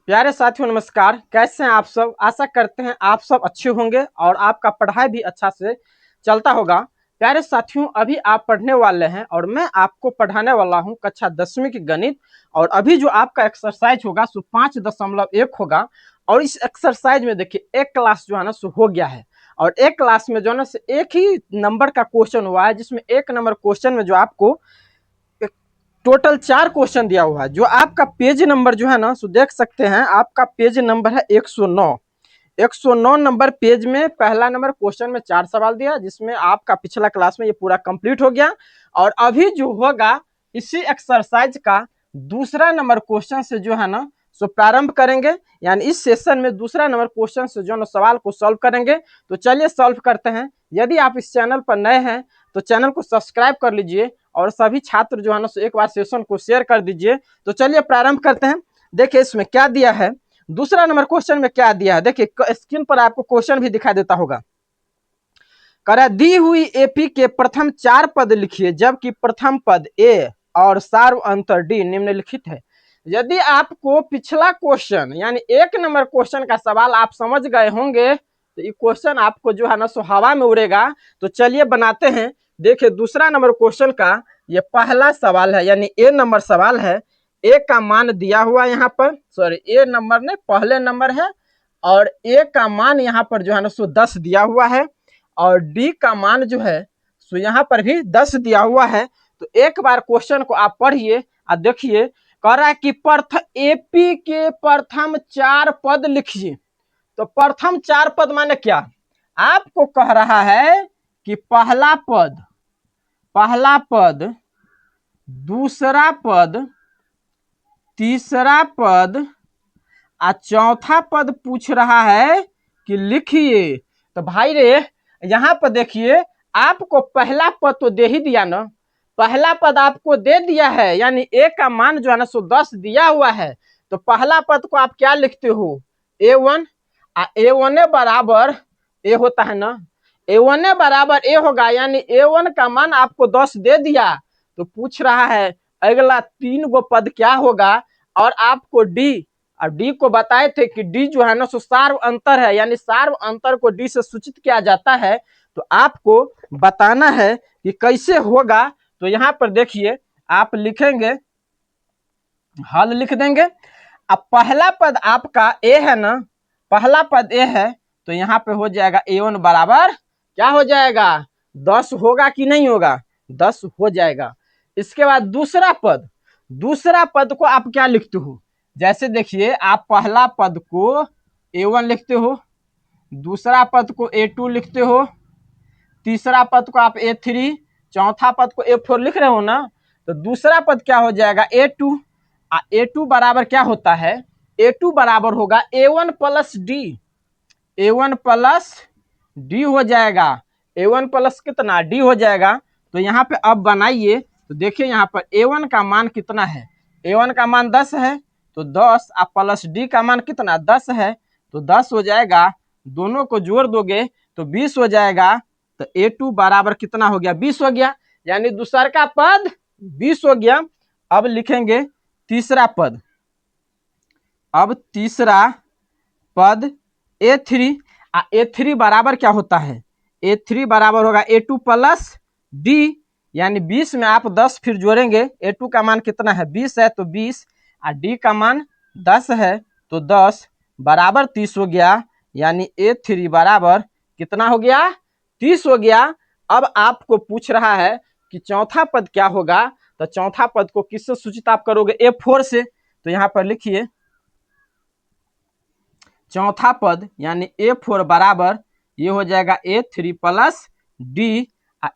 प्यारे साथियों नमस्कार। कैसे हैं आप सब? आशा करते हैं आप सब अच्छे होंगे और आपका पढ़ाई भी अच्छा से चलता होगा। प्यारे साथियों, अभी आप पढ़ने वाले हैं और मैं आपको पढ़ाने वाला हूं कक्षा 10वीं की गणित। और अभी जो आपका एक्सरसाइज होगा सो 5.1 होगा। और इस एक्सरसाइज में देखिए एक क्लास जो है ना सो हो गया है। और एक क्लास में जो है ना एक ही नंबर का क्वेश्चन हुआ है, जिसमें एक नंबर क्वेश्चन में जो आपको टोटल 4 क्वेश्चन दिया हुआ है। जो आपका पेज नंबर जो है ना सो देख सकते हैं, आपका पेज नंबर है 109। 109 नंबर पेज में पहला नंबर क्वेश्चन में 4 सवाल दिया, जिसमें आपका पिछला क्लास में ये पूरा कंप्लीट हो गया। और अभी जो होगा इसी एक्सरसाइज का दूसरा नंबर क्वेश्चन से जो है ना सो प्रारंभ करेंगे। यानी इस सेशन में दूसरा नंबर क्वेश्चन से जो है सवाल को सॉल्व करेंगे। तो चलिए सॉल्व करते हैं। यदि आप इस चैनल पर नए हैं तो चैनल को सब्सक्राइब कर लीजिए और सभी छात्र जो है ना एक बार सेशन को शेयर कर दीजिए। तो चलिए प्रारंभ करते हैं। देखिए इसमें क्या दिया है, दूसरा नंबर क्वेश्चन में क्या दिया है। देखिए स्क्रीन पर आपको क्वेश्चन भी दिखाई देता होगा। कह दी हुई एपी के प्रथम 4 पद लिखिए, जबकि प्रथम पद ए और सार्व अंतर डी निम्नलिखित है। यदि आपको पिछला क्वेश्चन यानी एक नंबर क्वेश्चन का सवाल आप समझ गए होंगे तो ये क्वेश्चन आपको जो है ना सो हवा में उड़ेगा। तो चलिए बनाते हैं। देखिए दूसरा नंबर क्वेश्चन का ये पहला सवाल है, यानी ए नंबर सवाल है। ए का मान दिया हुआ यहाँ पर, सॉरी ए नंबर ने पहले नंबर है। और ए का मान यहाँ पर जो है ना सो 10 दिया हुआ है। और डी का मान जो है सो यहाँ पर भी 10 दिया हुआ है। तो एक बार क्वेश्चन को आप पढ़िए और देखिए। कह रहा है कि एपी के प्रथम 4 पद लिखिए। तो प्रथम 4 पद माने क्या? आपको कह रहा है कि पहला पद, दूसरा पद, तीसरा पद और चौथा पद पूछ रहा है कि लिखिए। तो भाई रे यहाँ पर देखिए, आपको पहला पद तो दे ही दिया ना। पहला पद आपको दे दिया है, यानी ए का मान जो है ना सो 10 दिया हुआ है। तो पहला पद को आप क्या लिखते हो? A1। A1 बराबर ए होता है ना, A1 बराबर ए होगा, यानी A1 का मान आपको 10 दे दिया। तो पूछ रहा है अगला 3 गो पद क्या होगा। और आपको डी और डी को बताए थे कि डी जो है ना सो सार्व अंतर है, यानी सार्व अंतर को डी से सूचित किया जाता है। तो आपको बताना है कि कैसे होगा। तो यहाँ पर देखिए आप लिखेंगे, हल लिख देंगे। अब पहला पद आपका ए है ना, पहला पद ए है। तो यहाँ पे हो जाएगा A1 बराबर क्या हो जाएगा? 10 होगा कि नहीं होगा? 10 हो जाएगा। इसके बाद दूसरा पद को आप क्या लिखते हो? जैसे देखिए आप पहला पद को A1 लिखते हो, दूसरा पद को A2 लिखते हो, तीसरा पद को आप A3, चौथा पद को A4 लिख रहे हो ना। तो दूसरा पद क्या हो जाएगा? A2। A2 बराबर क्या होता है? A2 बराबर होगा A1 plus D. A1 plus D हो जाएगा। A1 प्लस कितना? डी हो जाएगा। तो यहाँ पे अब बनाइए। तो देखिए यहाँ पर A1 का मान कितना है? A1 का मान 10 है। तो 10 आप प्लस डी का मान कितना? 10 है। तो 10 हो जाएगा, दोनों को जोड़ दोगे तो 20 हो जाएगा। तो A2 बराबर कितना हो गया? 20 हो गया, यानी दूसरा का पद 20 हो गया। अब लिखेंगे तीसरा पद। अब तीसरा पद A3। A3 बराबर क्या होता है? A3 बराबर होगा A2 प्लस डी, यानी 20 में आप 10 फिर जोड़ेंगे। A2 का मान कितना है? 20 है, तो 20 और डी का मान 10 है, तो 10 बराबर 30 हो गया। यानी A3 बराबर कितना हो गया? 30 हो गया। अब आपको पूछ रहा है कि चौथा पद क्या होगा। तो चौथा पद को किससे सूचित आप करोगे? A4 से। तो यहाँ पर लिखिए चौथा पद यानी A4 बराबर ये हो जाएगा A3 प्लस डी।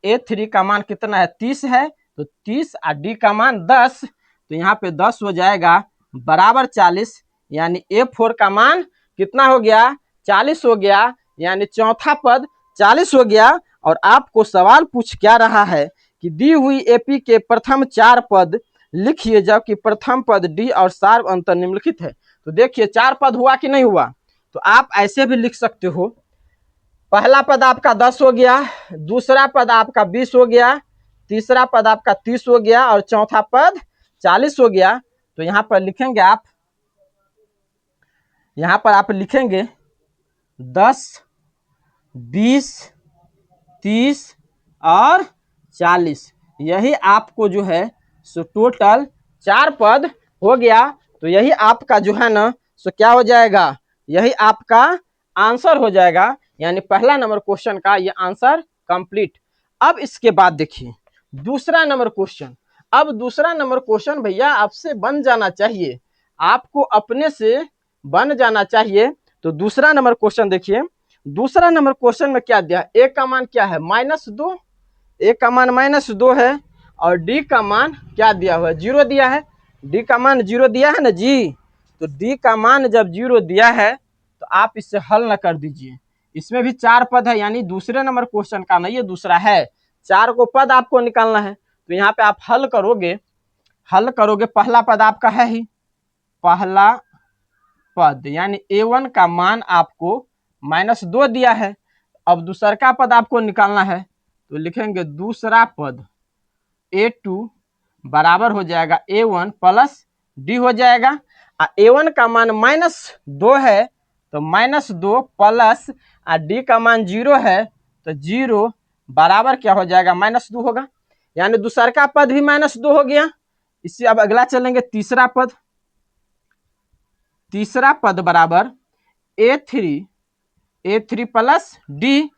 A3 का मान कितना है? 30 है, तो 30 और डी का मान 10। तो यहाँ पे 10 हो जाएगा बराबर 40, यानी A4 का मान कितना हो गया? 40 हो गया, यानी चौथा पद 40 हो गया। और आपको सवाल पूछ क्या रहा है कि दी हुई एपी के प्रथम 4 पद लिखिए, जबकि प्रथम पद डी और सार्व अंतर निम्नलिखित है। तो देखिए 4 पद हुआ कि नहीं हुआ? तो आप ऐसे भी लिख सकते हो, पहला पद आपका 10 हो गया, दूसरा पद आपका 20 हो गया, तीसरा पद आपका 30 हो गया और चौथा पद 40 हो गया। तो यहाँ पर लिखेंगे आप यहाँ पर आप लिखेंगे 10, 20, 30 और 40। यही आपको जो है सो टोटल 4 पद हो गया। तो यही आपका जो है ना सो क्या हो जाएगा, यही आपका आंसर हो जाएगा। यानी पहला नंबर क्वेश्चन का ये आंसर कंप्लीट। अब इसके बाद देखिए दूसरा नंबर क्वेश्चन। अब दूसरा नंबर क्वेश्चन भैया आपसे बन जाना चाहिए, आपको अपने से बन जाना चाहिए। तो दूसरा नंबर क्वेश्चन देखिए, दूसरा नंबर क्वेश्चन में क्या दिया, ए का मान क्या है -2, ए का मान -2 है और डी का मान क्या दिया हुआ है, 0 दिया है। डी का मान 0 दिया है ना जी। तो डी का मान जब 0 दिया है तो आप इससे हल न कर दीजिए। इसमें भी 4 पद है, यानी दूसरे नंबर क्वेश्चन का नहीं, ये दूसरा है। 4 को पद आपको निकालना है। तो यहाँ पे आप हल करोगे, हल करोगे, पहला पद आपका है ही, पहला पद यानी a1 का मान आपको -2 दिया है। अब दूसरा का पद आपको निकालना है। तो लिखेंगे दूसरा पद a2 बराबर हो जाएगा a1 प्लस डी हो जाएगा। a1 का मान -2 है तो -2 प्लस डी का मान 0 है तो 0 बराबर क्या हो जाएगा, -2 होगा। यानी दूसरा का पद भी -2 हो गया। इससे अब अगला चलेंगे तीसरा पद। तीसरा पद बराबर a3 प्लस डी,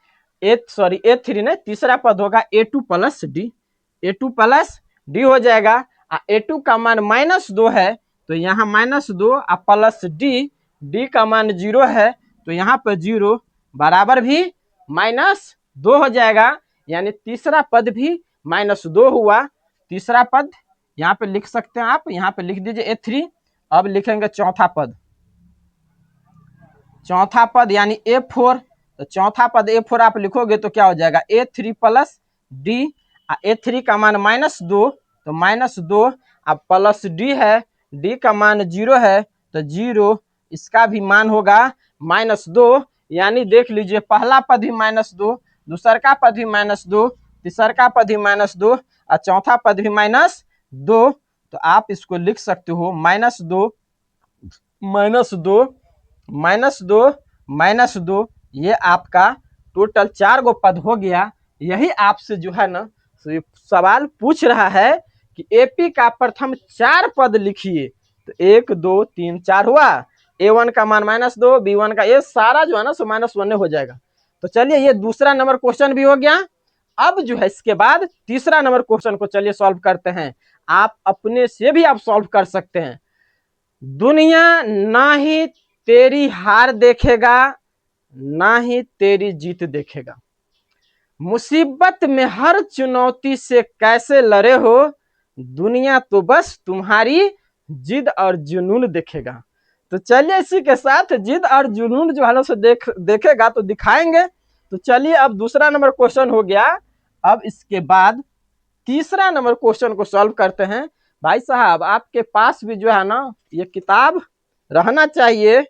a3 नहीं, तीसरा पद होगा a2 plus D, a2 plus D हो जाएगा। a2 का मान -2 है तो यहाँ -2 प्लस डी, डी का मान 0 है तो यहाँ पर 0 बराबर भी -2 हो जाएगा। यानी तीसरा पद भी -2 हुआ। तीसरा पद यहाँ पे लिख सकते हैं आप, यहाँ पे लिख दीजिए a3। अब लिखेंगे चौथा पद, चौथा पद यानी a4। तो चौथा पद a4 आप लिखोगे तो क्या हो जाएगा, a3 प्लस डी, a3 का मान -2 तो -2 अब प्लस डी है, डी का मान 0 है तो 0, इसका भी मान होगा -2। यानी देख लीजिए पहला पद भी -2, दूसरा का पद भी -2, तीसरा का पद भी -2 और चौथा पद भी -2। तो आप इसको लिख सकते हो -2 -2 -2 ये आपका टोटल 4 गो पद हो गया। यही आपसे जो है ना सवाल पूछ रहा है कि एपी का प्रथम 4 पद लिखिए। तो 1 2 3 4 हुआ। a1 का मान -2, b1 का, ये सारा जो है ना सो -1 हो जाएगा। तो चलिए ये दूसरा नंबर क्वेश्चन भी हो गया। अब जो है इसके बाद तीसरा नंबर क्वेश्चन को चलिए सॉल्व करते हैं। आप अपने से भी आप सॉल्व कर सकते हैं। दुनिया ना ही तेरी हार देखेगा ना ही तेरी जीत देखेगा, मुसीबत में हर चुनौती से कैसे लड़े हो, दुनिया तो बस तुम्हारी जिद और जुनून देखेगा। तो चलिए इसी के साथ जिद और जुनून जो है से देखेगा तो दिखाएंगे। तो चलिए अब दूसरा नंबर क्वेश्चन हो गया। अब इसके बाद तीसरा नंबर क्वेश्चन को सॉल्व करते हैं। भाई साहब आपके पास भी जो है ना ये किताब रहना चाहिए,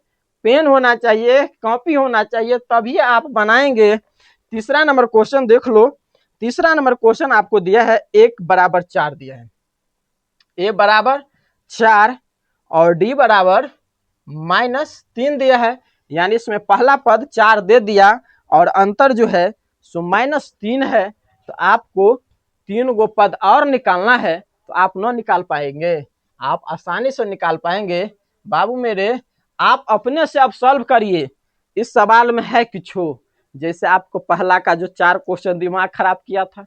पेन होना चाहिए, कॉपी होना चाहिए, तभी आप बनाएंगे। तीसरा नंबर क्वेश्चन देख लो। तीसरा नंबर क्वेश्चन आपको दिया है 1 बराबर 4 दिया है, a बराबर 4 और d बराबर -3 दिया है। यानी इसमें पहला पद 4 दे दिया और अंतर जो है सो -3 है। तो आपको 3 गो पद और निकालना है। तो आप न निकाल पाएंगे, आप आसानी से निकाल पाएंगे। बाबू मेरे आप अपने से अब सॉल्व करिए। इस सवाल में है कुछ हो, जैसे आपको पहला का जो 4 क्वेश्चन दिमाग खराब किया था,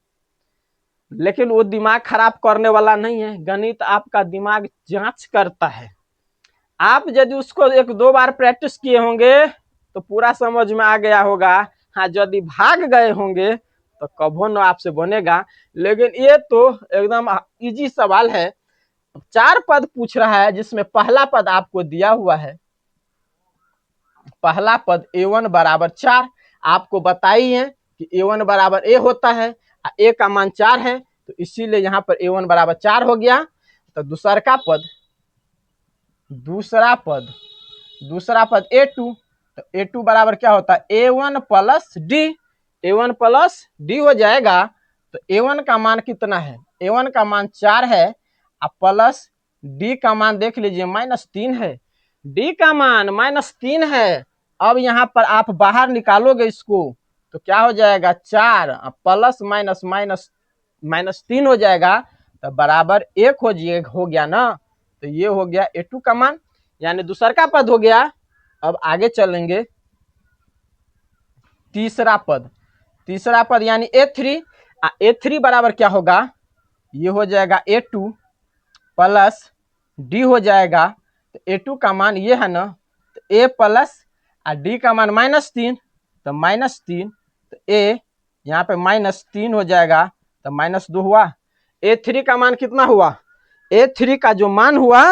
लेकिन वो दिमाग खराब करने वाला नहीं है। गणित आपका दिमाग जांच करता है। आप यदि उसको 1-2 बार प्रैक्टिस किए होंगे तो पूरा समझ में आ गया होगा। हाँ यदि भाग गए होंगे तो कभो न आपसे बनेगा। लेकिन ये तो एकदम इजी सवाल है। 4 पद पूछ रहा है जिसमें पहला पद आपको दिया हुआ है, पहला पद a1 बराबर 4। आपको बताइए कि a1 बराबर a होता है, a का मान 4 है तो इसीलिए यहाँ पर a1 बराबर 4 हो गया। तो दूसरा पद a2, तो a2 बराबर क्या होता है, a1 plus D, a1 plus D हो जाएगा। तो a1 का मान कितना है, a1 का मान 4 है, प्लस डी का मान देख लीजिए -3 है। डी का मान -3 है। अब यहाँ पर आप बाहर निकालोगे इसको तो क्या हो जाएगा 4 प्लस माइनस माइनस -3 हो जाएगा तो बराबर 1 हो गया ना। तो ये हो गया A2 का मान, यानी दूसरा का पद हो गया। अब आगे चलेंगे तीसरा पद यानी A3। A3 बराबर क्या होगा, ये हो जाएगा A2 प्लस डी हो जाएगा। तो A2 का मान ये है ना, तो A प्लस डी का मान -3 तो -3 तो A यहाँ पे -3 हो जाएगा तो -2 हुआ। A3 का मान कितना हुआ, A3 का जो मान हुआ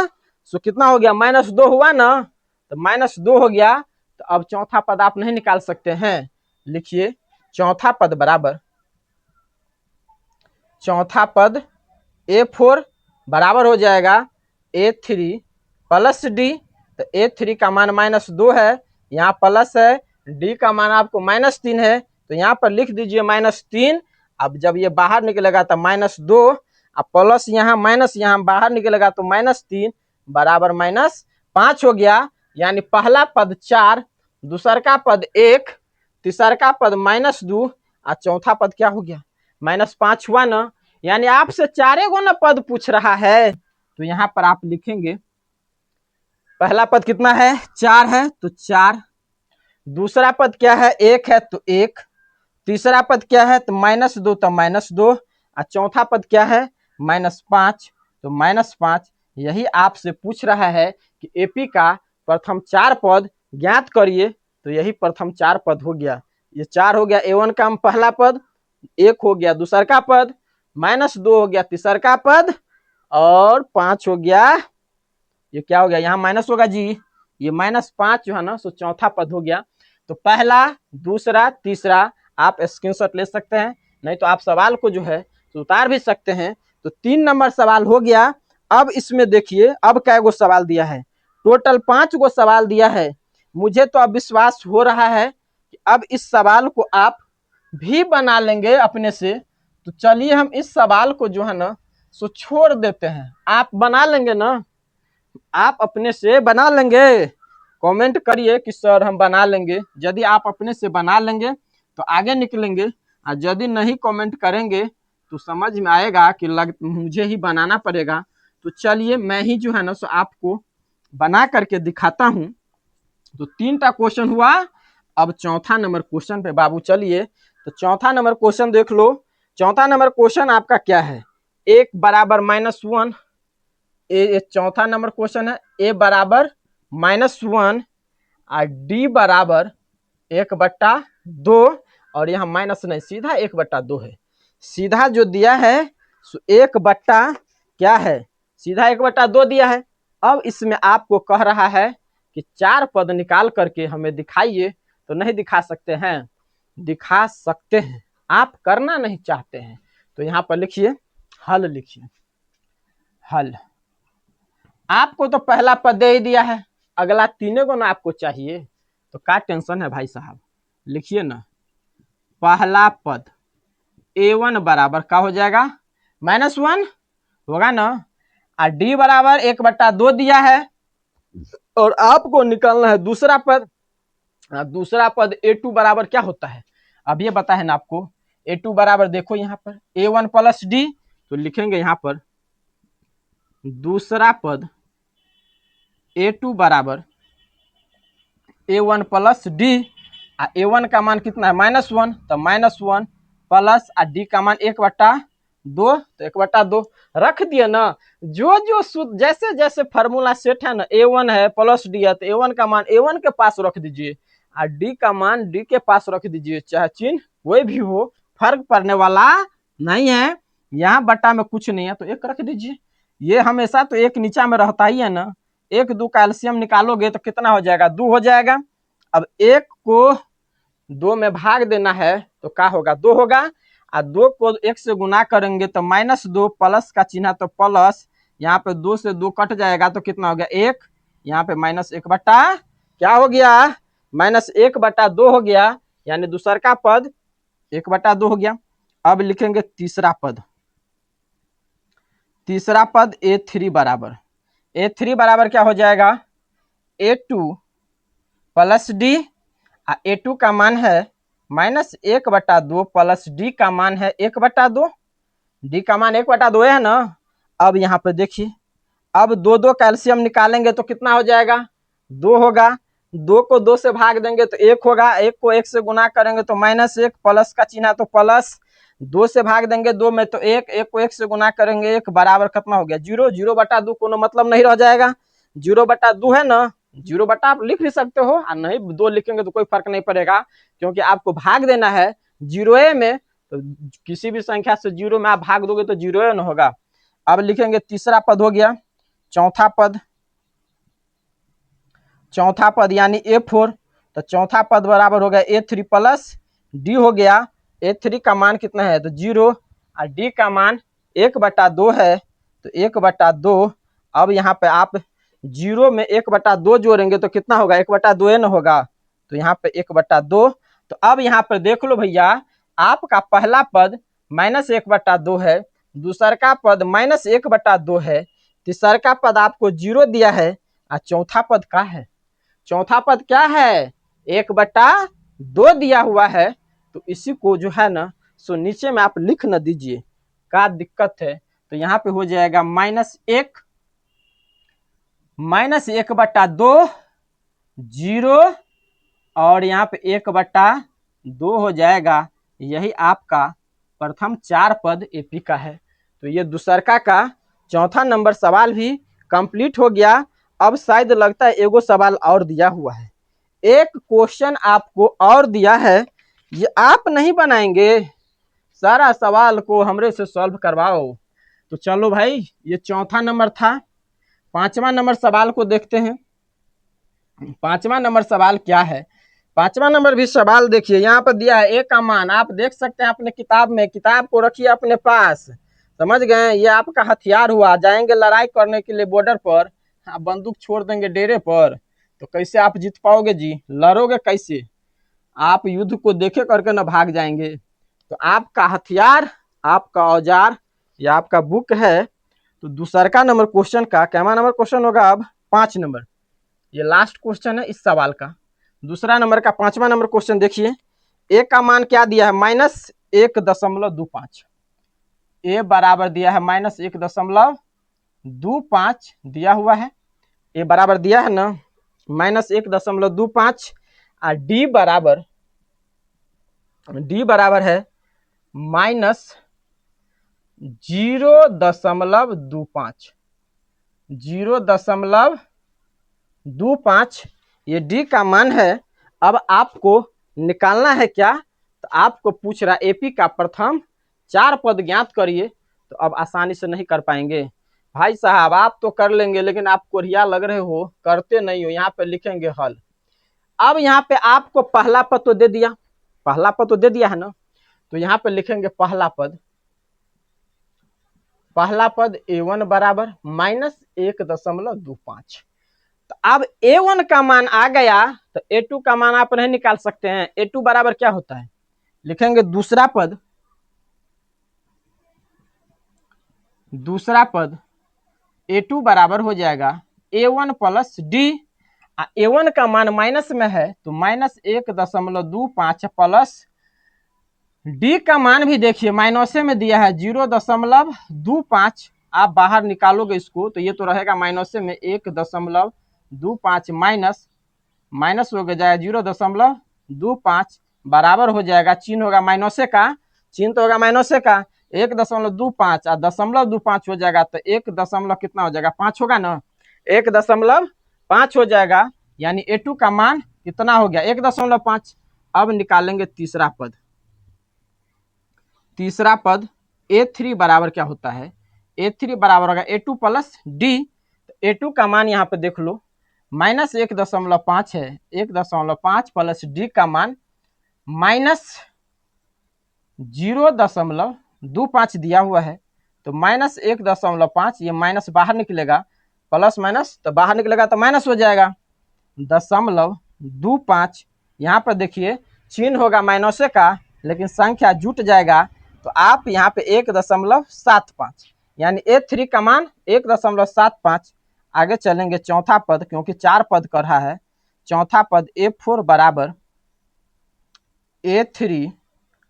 सो कितना हो गया -2 हुआ ना, तो -2 हो गया। तो अब चौथा पद आप नहीं निकाल सकते हैं। लिखिए चौथा पद बराबर, चौथा पद A4 बराबर हो जाएगा A3 प्लस डी। तो A3 का मान -2 है, यहाँ प्लस है, डी का मान आपको -3 है तो यहाँ पर लिख दीजिए -3। अब जब ये बाहर निकलेगा तो -2 अब प्लस यहाँ माइनस यहाँ बाहर निकलेगा तो -3 बराबर -5 हो गया। यानी पहला पद 4, दूसरा का पद 1, तीसरा का पद -2 और चौथा पद क्या हो गया -5 हुआ ना। यानी आपसे 4 गो ना पद पूछ रहा है तो यहाँ पर आप लिखेंगे पहला पद कितना है 4 है तो 4, दूसरा पद क्या है 1 है तो 1, तीसरा पद क्या है तो -2 तो -2 और चौथा पद क्या है -5 तो -5। यही आपसे पूछ रहा है कि एपी का प्रथम 4 पद ज्ञात करिए। तो यही प्रथम 4 पद हो गया, ये 4 हो गया A1 का पहला पद, 1 हो गया दूसरा का पद, -2 हो गया तीसरा का पद और 5 हो गया, ये क्या हो गया यहाँ माइनस होगा जी, ये -5 जो है ना सो चौथा पद हो गया। तो पहला दूसरा तीसरा आप स्क्रीनशॉट ले सकते हैं, नहीं तो आप सवाल को जो है तो उतार भी सकते हैं। तो 3 नंबर सवाल हो गया। अब इसमें देखिए अब कै गो सवाल दिया है, टोटल 5 गो सवाल दिया है। मुझे तो अब विश्वास हो रहा है कि अब इस सवाल को आप भी बना लेंगे अपने से। तो चलिए हम इस सवाल को जो है ना सो छोड़ देते हैं, आप बना लेंगे ना, आप अपने से बना लेंगे। कमेंट करिए कि सर हम बना लेंगे। यदि आप अपने से बना लेंगे तो आगे निकलेंगे, और यदि नहीं कमेंट करेंगे तो समझ में आएगा कि मुझे ही बनाना पड़ेगा। तो चलिए मैं ही जो है ना सो आपको बना करके दिखाता हूँ। तो 3टा क्वेश्चन हुआ, अब चौथा नंबर क्वेश्चन पे बाबू चलिए। तो चौथा नंबर क्वेश्चन देख लो। चौथा नंबर क्वेश्चन आपका क्या है, 1 बराबर -1, चौथा नंबर क्वेश्चन है A बराबर -1 और D बराबर 1/2 और यहाँ माइनस नहीं सीधा 1/2 है। सीधा जो दिया है सो 1 क्या है सीधा 1/2 दिया है। अब इसमें आपको कह रहा है कि 4 पद निकाल करके हमें दिखाइए। तो नहीं दिखा सकते हैं, दिखा सकते हैं, आप करना नहीं चाहते हैं। तो यहाँ पर लिखिए हल, लिखिए हल। आपको तो पहला पद दे ही दिया है, अगला 3 को ना आपको चाहिए, तो क्या टेंशन है भाई साहब। लिखिए ना पहला पद A1 बराबर क्या हो जाएगा -1 होगा ना, और D बराबर 1/2 दिया है। और आपको निकालना है दूसरा पद। दूसरा पद A2 बराबर क्या होता है, अब ये बता है ना आपको। A2 बराबर देखो यहाँ पर A1 प्लस D, तो लिखेंगे यहाँ पर दूसरा पद A2 बराबर A1 प्लस D। A1 का मान कितना है -1 तो -1 प्लस D का मान 1/2 तो 1/2 रख दिए ना। जो जो जैसे जैसे फार्मूला सेट है ना, A1 है प्लस D है तो A1 का मान A1 के पास रख दीजिए और D का मान D के पास रख दीजिए, चाहे चिन्ह कोई भी हो, फर्क पड़ने वाला नहीं है। यहाँ बट्टा में कुछ नहीं है तो 1 रख दीजिए। ये हमेशा तो 1 नीचा में रहता ही है ना। 1 2 का एलसीएम निकालोगे तो कितना हो जाएगा 2 हो जाएगा। अब 1 को 2 में भाग देना है तो क्या होगा 2 होगा, और 2 को 1 से गुना करेंगे तो -2 प्लस का चिन्ह तो प्लस, यहाँ पे 2 से 2 कट जाएगा तो कितना हो गया 1, यहाँ पे -1 क्या हो गया -1/2 हो गया। यानी दूसरा का पद 1/2 हो गया। अब लिखेंगे तीसरा पद A3 बराबर, A3 बराबर क्या हो जाएगा A2 प्लस डी, A2 का मान है -1/2 प्लस डी का मान है 1/2, डी का मान 1/2 है ना। अब यहाँ पे देखिए, अब 2 कैल्शियम निकालेंगे तो कितना हो जाएगा, 2 होगा। 2 को 2 से भाग देंगे तो 1 होगा, 1 को 1 से गुना करेंगे तो -1, प्लस का चिन्ह तो प्लस, 2 से भाग देंगे 2 में तो 1, 1 को 1 से गुना करेंगे 1, बराबर कितना हो गया 0। 0/2 कोनो मतलब नहीं रह जाएगा, 0/2 है ना। 0 बटा आप लिख भी सकते हो और नहीं 2 लिखेंगे तो कोई फर्क नहीं पड़ेगा, क्योंकि आपको भाग देना है 0 में, तो किसी भी संख्या से 0 में आप भाग दोगे तो 0 न होगा। अब लिखेंगे तीसरा पद हो गया, चौथा पद यानी A4, तो चौथा पद बराबर हो गया A3 प्लस डी हो गया। A3 का मान कितना है तो 0 और डी का मान 1/2 है, तो 1/2। अब यहाँ पे आप 0 में 1/2 जोड़ेंगे तो कितना होगा 1/2 न होगा, तो यहाँ पे 1/2। तो अब यहाँ पर देख लो भैया, आपका पहला पद -1/2 है, दूसरा का पद -1/2 है, तीसरा का पद आपको 0 दिया है और चौथा पद का है, चौथा पद क्या है 1/2 दिया हुआ है। तो इसी को जो है ना सो नीचे में आप लिख न दीजिए, का दिक्कत है। तो यहाँ पे हो जाएगा -1/2 0 और यहाँ पे 1/2 हो जाएगा। यही आपका प्रथम 4 पद एपी का है। तो ये दूसरका का चौथा नंबर सवाल भी कंप्लीट हो गया। अब शायद लगता है एगो सवाल और दिया हुआ है, एक क्वेश्चन आपको और दिया है, ये आप नहीं बनाएंगे, सारा सवाल को हमरे से सॉल्व करवाओ। तो चलो भाई, ये चौथा नंबर था। पांचवा नंबर सवाल को देखते हैं। पांचवा नंबर सवाल क्या है, पांचवा नंबर भी सवाल देखिए, यहाँ पर दिया है ए का मान, आप देख सकते हैं अपने किताब में, किताब को रखिए अपने पास, समझ गए। ये आपका हथियार हुआ, जाएंगे लड़ाई करने के लिए बॉर्डर पर, आप बंदूक छोड़ देंगे डेरे पर तो कैसे आप जीत पाओगे जी, लड़ोगे कैसे, आप युद्ध को देखे करके न भाग जाएंगे। तो आपका हथियार, आपका औजार, या आपका बुक है। तो दूसरा नंबर क्वेश्चन का क्या नंबर क्वेश्चन होगा, अब 5 नंबर, ये लास्ट क्वेश्चन है इस सवाल का। दूसरा नंबर का 5वां नंबर क्वेश्चन देखिए, ए का मान क्या दिया है -1.25, ए बराबर दिया है -1.25 दिया हुआ है, ए बराबर दिया है ना -1.25 और डी बराबर है -0.25, ये डी का मान है। अब आपको निकालना है क्या, तो आपको पूछ रहा एपी का प्रथम 4 पद ज्ञात करिए। तो अब आसानी से नहीं कर पाएंगे भाई साहब, आप तो कर लेंगे लेकिन आप कोरिया लग रहे हो, करते नहीं हो। यहाँ पे लिखेंगे हल। अब यहाँ पे आपको पहला पद तो दे दिया, पहला पद तो दे दिया है ना, तो यहाँ पे लिखेंगे पहला पद A1 बराबर -1.25। तो अब A1 का मान आ गया, तो A2 का मान आप नहीं निकाल सकते हैं। A2 बराबर क्या होता है, लिखेंगे दूसरा पद A2 बराबर हो जाएगा A1 प्लस डी। A1 का मान माइनस में है तो -1.25 प्लस डी का मान भी देखिए माइनसे में दिया है 0.25, आप बाहर निकालोगे इसको तो ये तो रहेगा माइनसे में 1.25 माइनस हो जाएगा 0.25 बराबर हो जाएगा, चिन्ह होगा माइनसे का, चिन्ह तो होगा माइनसे का, 1.25 और 0.25 हो जाएगा तो 1 दशमलव कितना हो जाएगा 5 होगा ना, 1.5 हो जाएगा। यानी A2 का मान कितना हो गया 1.5। अब निकालेंगे तीसरा पद A3 बराबर क्या होता है, A3 बराबर होगा A2 प्लस डी। A2 का मान यहाँ पे देख लो -1.5 है, 1.5 प्लस डी का मान -0.25 दिया हुआ है। तो -1.5, ये माइनस बाहर निकलेगा, प्लस माइनस तो बाहर निकलेगा तो माइनस हो जाएगा 0.25। यहाँ पर देखिए चिन्ह होगा माइनसे का लेकिन संख्या जुट जाएगा, तो आप यहाँ पे 1.75 यानी A3 का मान 1.75 आगे चलेंगे चौथा पद, क्योंकि 4 पद कर रहा है। चौथा पद A4 बराबर A3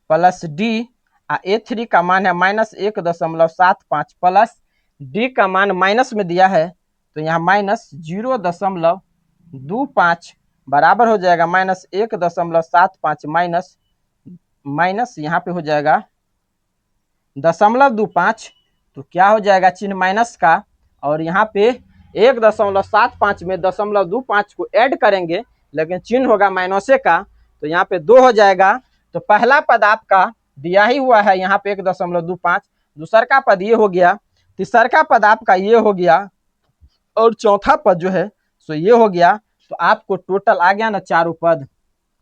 प्लस डी, A3 का मान है -1.75 प्लस डी का मान माइनस में दिया है तो यहाँ -0.25 बराबर हो जाएगा -1.75 माइनस यहाँ पे हो जाएगा 0.25, तो क्या हो जाएगा चिन्ह माइनस का, और यहाँ पे 1.75 में 0.25 को ऐड करेंगे लेकिन चिन्ह होगा माइनसे का, तो यहाँ पे 2 हो जाएगा। तो पहला पद आपका दिया ही हुआ है यहाँ पे 1.25, दूसरा का पद ये हो गया, तीसरा का पद आपका ये हो गया, और चौथा पद जो है सो ये हो गया। तो आपको टोटल आ गया ना चारों पद,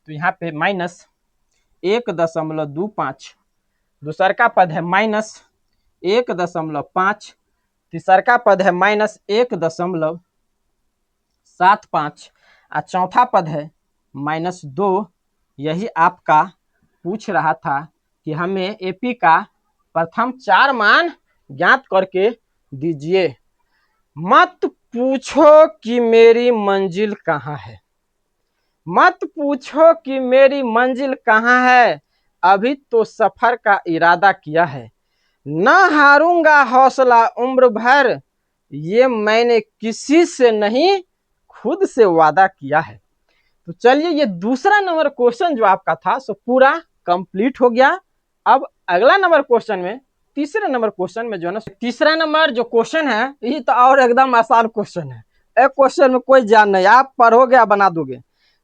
तो यहाँ पे -1.25, दूसरा का पद है -1.5, तीसरा का पद है -1.75 और चौथा पद है -2। यही आपका पूछ रहा था कि हमें एपी का प्रथम 4 मान ज्ञात करके दीजिए। मत पूछो कि मेरी मंजिल कहाँ है, मत पूछो कि मेरी मंजिल कहाँ है, अभी तो सफर का इरादा किया है, न हारूंगा हौसला उम्र भर, ये मैंने किसी से नहीं खुद से वादा किया है। तो चलिए ये दूसरा नंबर क्वेश्चन जो आपका था सो पूरा कंप्लीट हो गया। अब अगला नंबर क्वेश्चन में, तीसरे नंबर क्वेश्चन में जो है ना, तीसरा नंबर जो क्वेश्चन है ये तो और एकदम आसान क्वेश्चन है, एक क्वेश्चन में कोई जान नहीं, आप पढ़ोगे या बना दोगे।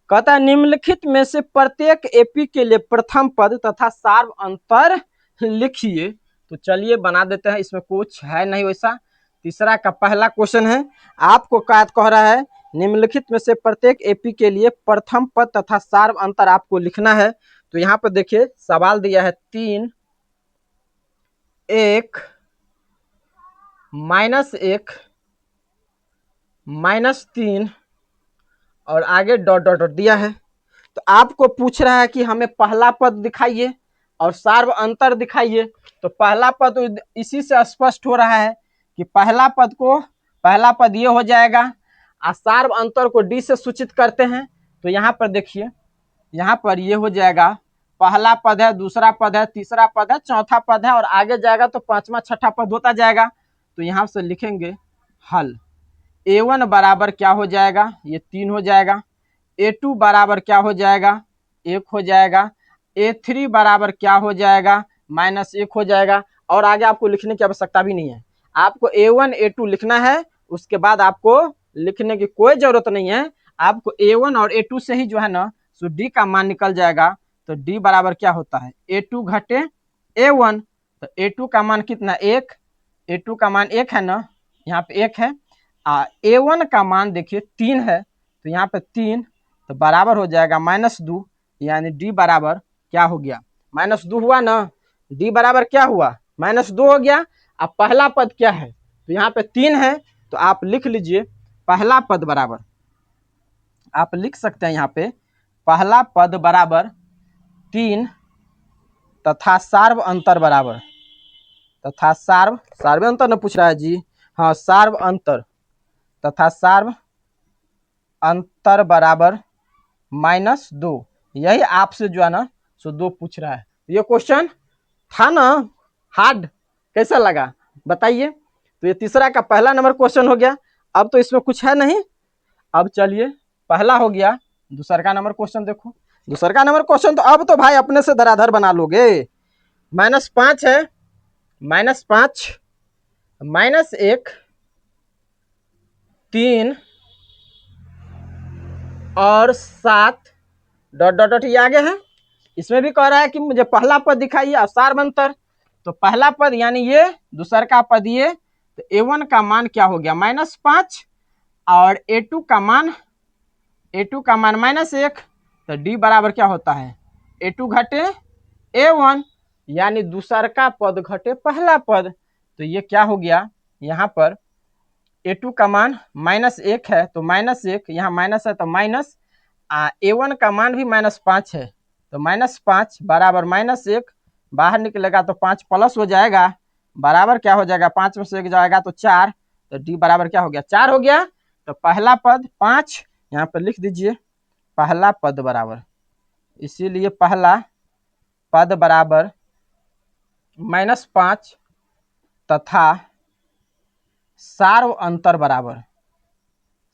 कहता है निम्नलिखित में से प्रत्येक एपी के लिए प्रथम पद तथा सार्व अंतर लिखिए। तो चलिए बना देते हैं, इसमें कुछ है नहीं वैसा। तीसरा का पहला क्वेश्चन है, आपको कह रहा है निम्नलिखित में से प्रत्येक एपी के लिए प्रथम पद तथा सार्व अंतर आपको लिखना है। तो यहाँ पर देखिए सवाल दिया है 3, 1, -1, -3 और आगे डॉट डॉट डॉट दिया है। तो आपको पूछ रहा है कि हमें पहला पद दिखाइए और सार्व अंतर दिखाइए। तो पहला पद तो इसी से स्पष्ट हो रहा है कि पहला पद ये हो जाएगा और सार्व अंतर को डी से सूचित करते हैं। तो यहाँ पर देखिए, यहाँ पर ये हो जाएगा, पहला पद है, दूसरा पद है, तीसरा पद है, चौथा पद है और आगे जाएगा तो पांचवा छठा पद होता जाएगा। तो यहाँ से लिखेंगे हल। A1 बराबर क्या हो जाएगा, ये 3 हो जाएगा। A2 बराबर क्या हो जाएगा, 1 हो जाएगा। A3 बराबर क्या हो जाएगा, -1 हो जाएगा। और आगे आपको लिखने की आवश्यकता भी नहीं है, आपको A1 A2 लिखना है, उसके बाद आपको लिखने की कोई जरूरत नहीं है। आपको A1 और A2 से ही जो है ना सो D का मान निकल जाएगा। तो D बराबर क्या होता है, A2 घटे A1। तो A2 का मान कितना, 1, A2 का मान 1 है ना, यहाँ पे 1 है। A1 का मान देखिए 3 है, तो यहाँ पे 3, तो बराबर हो जाएगा -2, यानी D बराबर क्या हो गया, -2 हुआ ना। D बराबर क्या हुआ, -2 हो गया। अब पहला पद क्या है, तो यहाँ पे 3 है, तो आप लिख लीजिए पहला पद बराबर, आप लिख सकते हैं यहाँ पे पहला पद बराबर 3 तथा सार्व अंतर बराबर, तथा सार्व अंतर न पूछ रहा है जी, हाँ सार्व अंतर, तथा सार्व अंतर बराबर -2। यही आपसे जो है ना सो 2 पूछ रहा है। ये क्वेश्चन था ना हार्ड, कैसा लगा बताइए। तो ये तीसरा का पहला नंबर क्वेश्चन हो गया। अब तो इसमें कुछ है नहीं। अब चलिए पहला हो गया, दूसरा का नंबर क्वेश्चन देखो। दूसरा का नंबर क्वेश्चन तो अब तो भाई अपने से धराधर बना लोगे। -5 है, -5, -1, 3 और 7 डॉट डॉट डॉट ये आगे है। इसमें भी कह रहा है कि मुझे पहला पद दिखाइए और सार्व अंतर। तो पहला पद यानी ये, दूसरा का पद ये, तो A1 का मान क्या हो गया, -5 और A2 का मान -1। तो D बराबर क्या होता है, A2 घटे A1, यानी दूसरा का पद घटे पहला पद। तो ये क्या हो गया, यहाँ पर A2 का मान -1 है, तो -1, यहाँ माइनस है तो माइनस, A1 का मान भी -5 है, तो -5 बराबर -1, बाहर निकलेगा तो 5 प्लस हो जाएगा, बराबर क्या हो जाएगा, 5 में से 1 जाएगा तो 4, तो डी बराबर क्या हो गया 4 हो गया। तो पहला पद 5 यहाँ पर लिख दीजिए, पहला पद बराबर, इसीलिए पहला पद बराबर -5 तथा सार्व अंतर बराबर,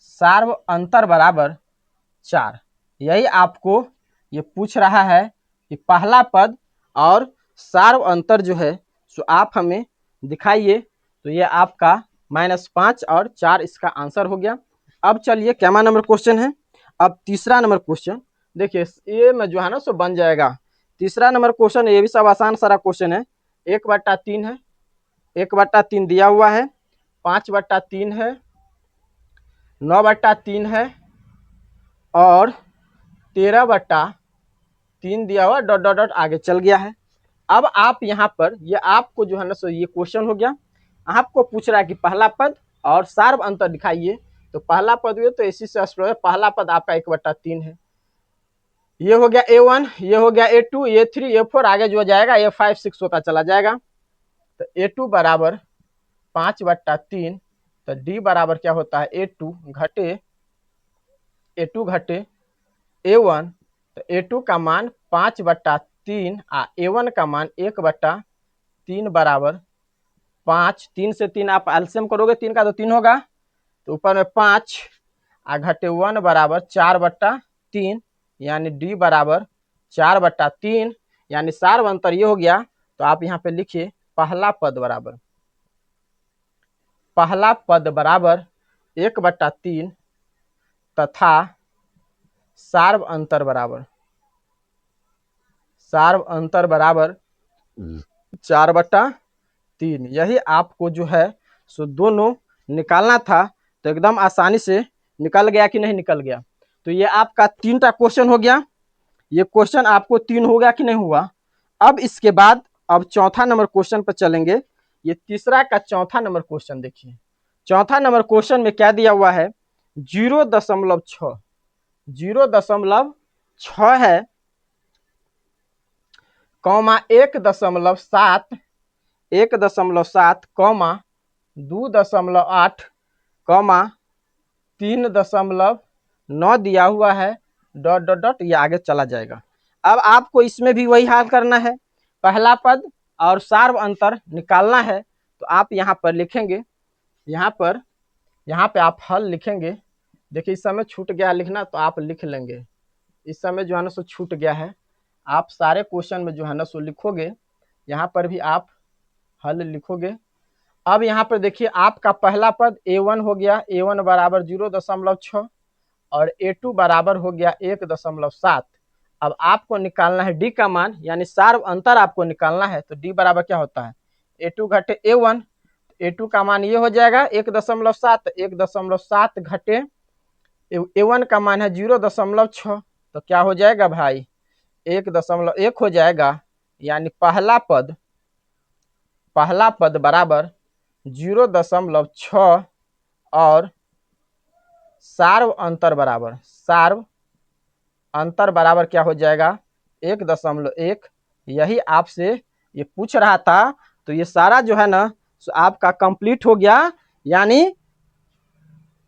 सार्व अंतर बराबर 4। यही आपको ये पूछ रहा है कि पहला पद और सार्व अंतर जो है सो आप हमें दिखाइए। तो ये आपका -5 और 4 इसका आंसर हो गया। अब चलिए क्या नंबर क्वेश्चन है, अब तीसरा नंबर क्वेश्चन देखिए, ये में जो है ना सो बन जाएगा। तीसरा नंबर क्वेश्चन, ये भी सब आसान सारा क्वेश्चन है। 1/3 है, 1/3 दिया हुआ है, 5/3 है, 9/3 है और 13/3 दिया हुआ, डॉट डॉट डॉट आगे चल गया है। अब आप यहाँ पर ये आपको जो है ना सो ये क्वेश्चन हो गया, आपको पूछ रहा है कि पहला पद और सार्व अंतर दिखाइए। तो पहला पद हुए तो इसी से स्पष्ट है, पहला पद आपका 1/3 है। ये हो गया A1, ये हो गया A2, A3, A4, आगे जो जाएगा A5, 6 होता चला जाएगा। तो A2 बराबर 5/3, तो D बराबर क्या होता है A2 घटे A1। तो A2 का मान 5/3 A1 का मान 1/3 बराबर 5। 3 से 3 आप एलसीएम करोगे, 3 का तो 3 होगा, तो ऊपर में 5 घटे 1 बराबर 4/3, यानी D बराबर 4/3, यानी सार्व अंतर ये हो गया। तो आप यहाँ पे लिखिए पहला पद बराबर, पहला पद बराबर 1/3 तथा सार्व अंतर बराबर, सार्व अंतर बराबर 4/3। यही आपको जो है सो दोनों निकालना था। तो एकदम आसानी से निकल गया कि नहीं निकल गया। तो ये आपका 3टा क्वेश्चन हो गया, ये क्वेश्चन आपको 3 हो गया कि नहीं हुआ। अब इसके बाद अब चौथा नंबर क्वेश्चन पर चलेंगे। ये तीसरा का चौथा नंबर क्वेश्चन देखिए। चौथा नंबर क्वेश्चन में क्या दिया हुआ है 0.6, 0.6 है, कौमा 1.7, 1.7, कौमा 2.8, कौमा 3.9 दिया हुआ है, डॉट डॉट डॉट, ये आगे चला जाएगा। अब आपको इसमें भी वही हाल करना है, पहला पद और सार्व अंतर निकालना है। तो आप यहाँ पर लिखेंगे, यहाँ पे आप हल लिखेंगे। देखिए इस समय छूट गया लिखना, तो आप लिख लेंगे, इस समय जो है ना सो छूट गया है। आप सारे क्वेश्चन में जो है ना सो लिखोगे, यहाँ पर भी आप हल लिखोगे। अब यहाँ पर देखिए आपका पहला पद A1 हो गया, A1 बराबर 0.6 और A2 बराबर हो गया 1.7। अब आपको निकालना है D का मान, यानी सार्व अंतर आपको निकालना है। तो D बराबर क्या होता है A2 घटे A1, A2 का मान ये हो जाएगा 1.7, 1.7 घटे A1 का मान है 0.6, तो क्या हो जाएगा भाई 1.1 हो जाएगा। यानी पहला पद बराबर 0.6 और सार्व अंतर बराबर क्या हो जाएगा 1.1। यही आपसे ये पूछ रहा था। तो ये सारा जो है ना आपका कंप्लीट हो गया। यानी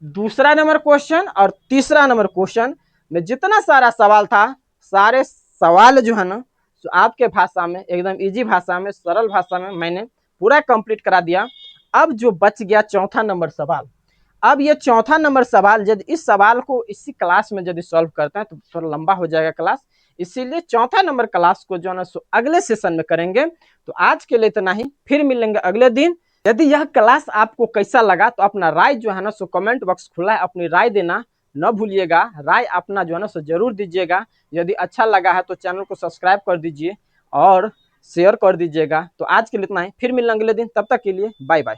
दूसरा नंबर क्वेश्चन और तीसरा नंबर क्वेश्चन में जितना सारा सवाल था, सारे सवाल जो है ना आपके भाषा में, एकदम इजी भाषा में, सरल भाषा में मैंने पूरा कंप्लीट करा दिया। अब जो बच गया चौथा नंबर सवाल, अब ये चौथा नंबर सवाल यदि इस सवाल को इसी क्लास में यदि सॉल्व करते हैं तो थोड़ा लंबा हो जाएगा क्लास, इसीलिए चौथा नंबर क्लास को जो है ना अगले सेशन में करेंगे। तो आज के लिए इतना ही, फिर मिलेंगे अगले दिन। यदि यह क्लास आपको कैसा लगा तो अपना राय जो है ना सो कमेंट बॉक्स खुला है, अपनी राय देना न भूलिएगा। राय अपना जो है ना सो जरूर दीजिएगा। यदि अच्छा लगा है तो चैनल को सब्सक्राइब कर दीजिए और शेयर कर दीजिएगा। तो आज के लिए इतना ही, फिर मिलेंगे अगले दिन, तब तक के लिए बाय बाय।